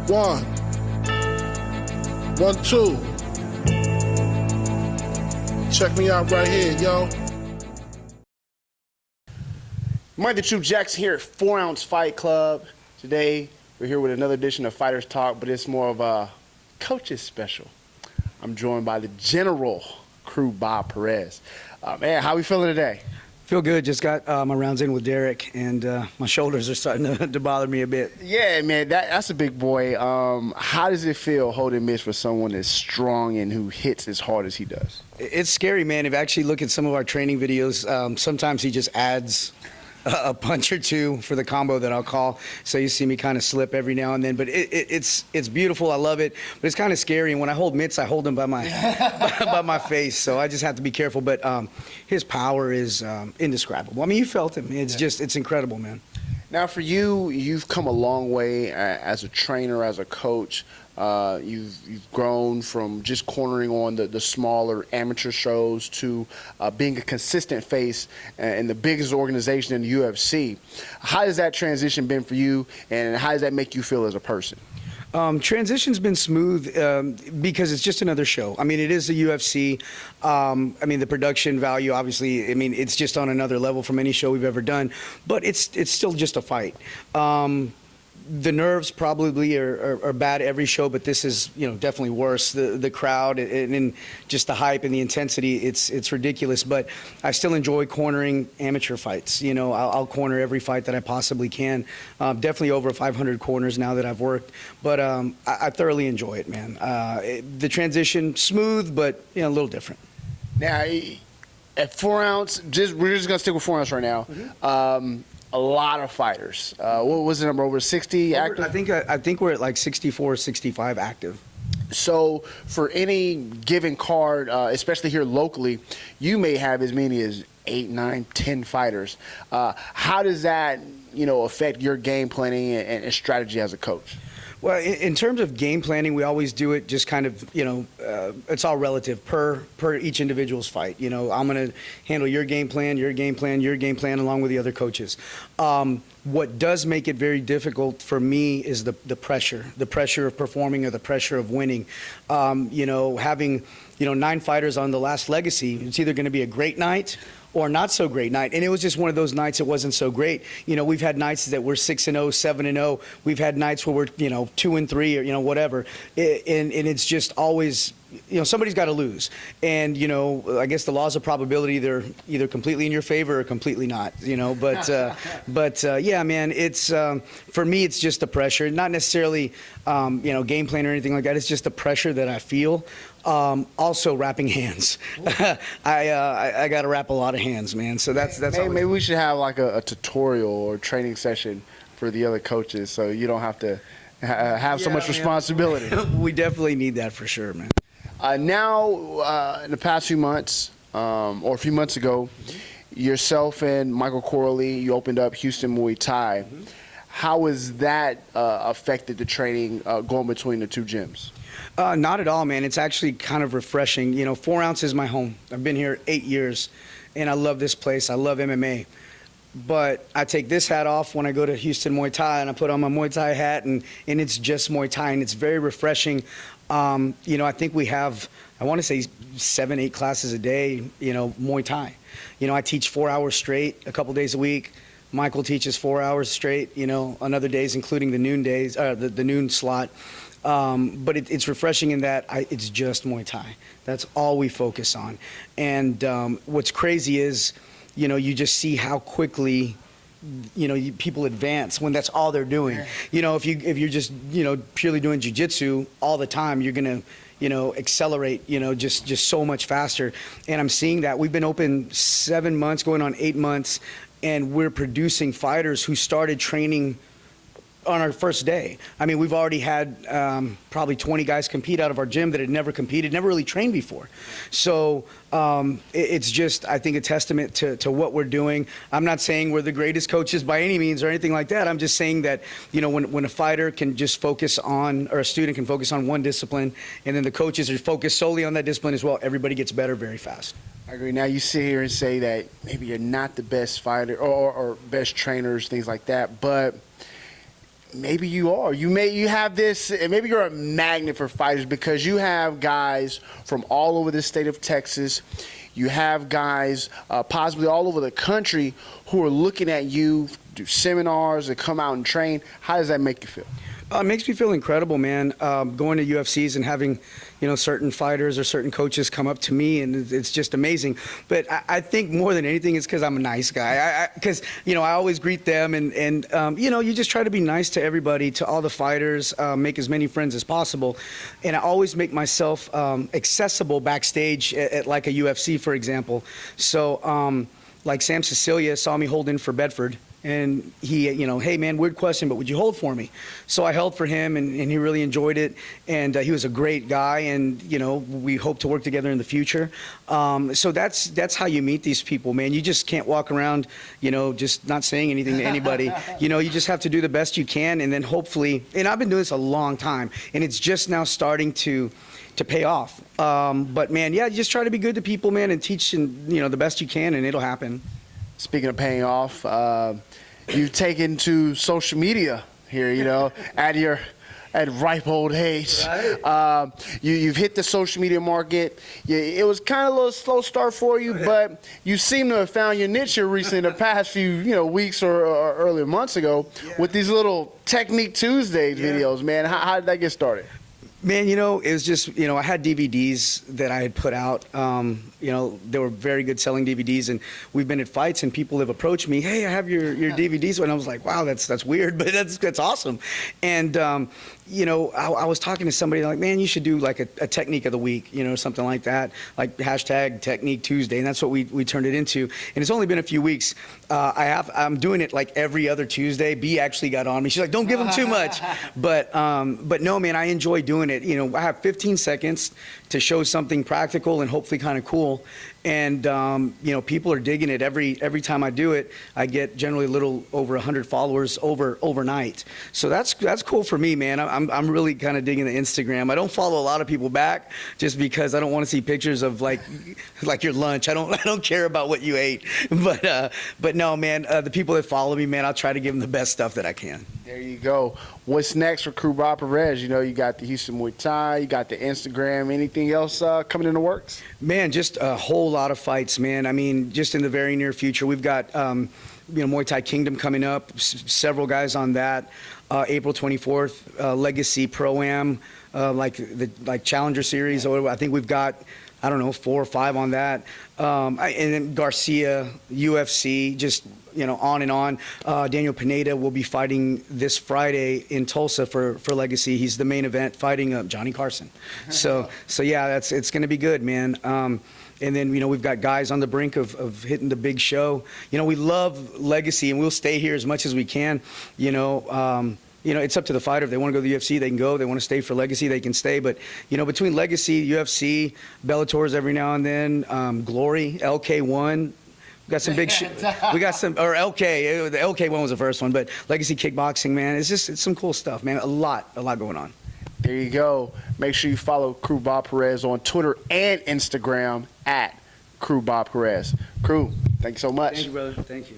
One. 1, 2. Check me out right here, yo. Muay the True Jacks here at 4 Ounce Fight Club. Today, we're here with another edition of Fighters Talk, but it's more of a coaches special. I'm joined by the General Crew, Bob Perez. Man, how we feeling today? Feel good. Just got my rounds in with Derek, and my shoulders are starting to bother me a bit. Yeah, man, that's a big boy. How does it feel holding mitts for someone that's strong and who hits as hard as he does? It's scary, man. If you actually look at some of our training videos, sometimes he just adds a punch or two for the combo that I'll call. So you see me kind of slip every now and then, but it's beautiful. I love it, but it's kind of scary. And when I hold mitts, I hold them by my by my face. So I just have to be careful. But his power is indescribable. I mean, you felt him. It's incredible, man. Now, for you, you've come a long way as a trainer, as a coach. You've grown from just cornering on the smaller amateur shows to being a consistent face in the biggest organization in the UFC. How has that transition been for you, and how does that make you feel as a person? Transition's been smooth because it's just another show. I mean, it is the UFC. I mean, the production value, obviously, I mean, it's just on another level from any show we've ever done. But it's still just a fight. The nerves probably are bad every show, but this is, definitely worse. The crowd and just the hype and the intensity, it's ridiculous. But I still enjoy cornering amateur fights. I'll corner every fight that I possibly can. Definitely over 500 corners now that I've worked. But I thoroughly enjoy it, man. The transition, smooth, but a little different. Now, at 4 Ounce, we're just going to stick with 4 Ounce right now. Mm-hmm. A lot of fighters. What was the number? Over 60 active? I think we're at like 64, 65 active. So for any given card, especially here locally, you may have as many as 8, 9, 10 fighters. How does that, affect your game planning and strategy as a coach? Well, in terms of game planning, we always do it just kind of, it's all relative per each individual's fight. I'm going to handle your game plan, your game plan, your game plan, along with the other coaches. What does make it very difficult for me is the pressure of performing or the pressure of winning. Having, 9 fighters on the last Legacy, it's either going to be a great night or not so great night. And it was just one of those nights it wasn't so great. We've had nights that we're 6-0, 7-0. We've had nights where we're, 2-3 or, whatever. And it's just always, somebody's got to lose. And, I guess the laws of probability, they're either completely in your favor or completely not, But yeah, man, it's, for me, it's just the pressure. Not necessarily, game plan or anything like that. It's just the pressure that I feel. Also wrapping hands. I got to wrap a lot of hands, man. So that's maybe we should have like a tutorial or training session for the other coaches, so you don't have to have so much responsibility. We definitely need that for sure, man. Now, in the past few months, or a few months ago, yourself and Michael Corley, you opened up Houston Muay Thai. How has that affected the training going between the two gyms? Not at all, man. It's actually kind of refreshing. 4 Ounce is my home. I've been here 8 years, and I love this place. I love MMA. But I take this hat off when I go to Houston Muay Thai, and I put on my Muay Thai hat, and it's just Muay Thai, and it's very refreshing. I think we have, I want to say 7, 8 classes a day, Muay Thai. I teach 4 hours straight, a couple days a week. Michael teaches 4 hours straight, on other days, including the noon days, the noon slot. But it's refreshing in that it's just Muay Thai. That's all we focus on. And what's crazy is, you just see how quickly, people advance when that's all they're doing. If you're just, purely doing jiu-jitsu all the time, you're going to, accelerate, just so much faster. And I'm seeing that. We've been open 7 months, going on 8 months, and we're producing fighters who started training on our first day. I mean, we've already had probably 20 guys compete out of our gym that had never competed, never really trained before. So it's just, I think, a testament to what we're doing. I'm not saying we're the greatest coaches by any means or anything like that. I'm just saying that, you know, when a fighter can just focus on, or a student can focus on one discipline, and then the coaches are focused solely on that discipline as well, everybody gets better very fast. I agree. Now you sit here and say that maybe you're not the best fighter or best trainers, things like that, but maybe you are. You have this, and maybe you're a magnet for fighters because you have guys from all over the state of Texas. You have guys possibly all over the country who are looking at you, do seminars, and come out and train. How does that make you feel? It makes me feel incredible, man. Going to UFCs and having, certain fighters or certain coaches come up to me, and it's just amazing. But I think more than anything, it's because I'm a nice guy. Because I always greet them, and you just try to be nice to everybody, to all the fighters, make as many friends as possible, and I always make myself accessible backstage at like a UFC, for example. So, like Sam Cecilia saw me hold in for Bedford. And he, hey, man, weird question, but would you hold for me? So I held for him, and he really enjoyed it. And he was a great guy, and, we hope to work together in the future. So that's how you meet these people, man. You just can't walk around, just not saying anything to anybody. You just have to do the best you can, and then hopefully, and I've been doing this a long time, and it's just now starting to pay off. But, man, yeah, just try to be good to people, man, and teach, the best you can, and it'll happen. Speaking of paying off, you've taken to social media here, at ripe old age. Right. You've hit the social media market. It was kind of a little slow start for you, but you seem to have found your niche here recently in the past few weeks or earlier months ago with these little Technique Tuesday videos, man. How did that get started? Man, it was just, I had DVDs that I had put out. They were very good selling DVDs, and we've been at fights, and people have approached me, hey, I have your DVDs, and I was like, wow, that's weird, but that's awesome. And I was talking to somebody like, man, you should do like a technique of the week, something like that, like hashtag Technique Tuesday, and that's what we turned it into. And it's only been a few weeks. I'm doing it like every other Tuesday. B actually got on me. She's like, don't give them too much. But no, man, I enjoy doing it. I have 15 seconds to show something practical and hopefully kind of cool. And people are digging it every time I do it. I get generally a little over 100 followers overnight. So that's cool for me, man. I'm really kind of digging the Instagram. I don't follow a lot of people back just because I don't want to see pictures of like your lunch. I don't care about what you ate. But no, man. The people that follow me, man, I'll try to give them the best stuff that I can. There you go. What's next for Crew Bob Perez? You got the Houston Muay Thai, you got the Instagram. Anything else coming in the works? Man, just a whole lot of fights, man. I mean, just in the very near future, we've got Muay Thai Kingdom coming up. Several guys on that. April 24th, Legacy Pro-Am, like Challenger Series. I think we've got, I don't know, 4 or 5 on that. And then Garcia, UFC, just on and on. Daniel Pineda will be fighting this Friday in Tulsa for Legacy. He's the main event, fighting Johnny Carson. So yeah, it's going to be good, man. And then, we've got guys on the brink of hitting the big show. We love Legacy, and we'll stay here as much as we can. It's up to the fighter. If they want to go to the UFC, they can go. They want to stay for Legacy, they can stay. But, between Legacy, UFC, Bellator's every now and then, Glory, LK1, we got some big we got some, or LK, the LK1 was the first one, but Legacy Kickboxing, man, it's some cool stuff, man. A lot going on. There you go. Make sure you follow Crew Bob Perez on Twitter and Instagram at Crew Bob Perez. Crew, thank you so much. Thank you, brother. Thank you.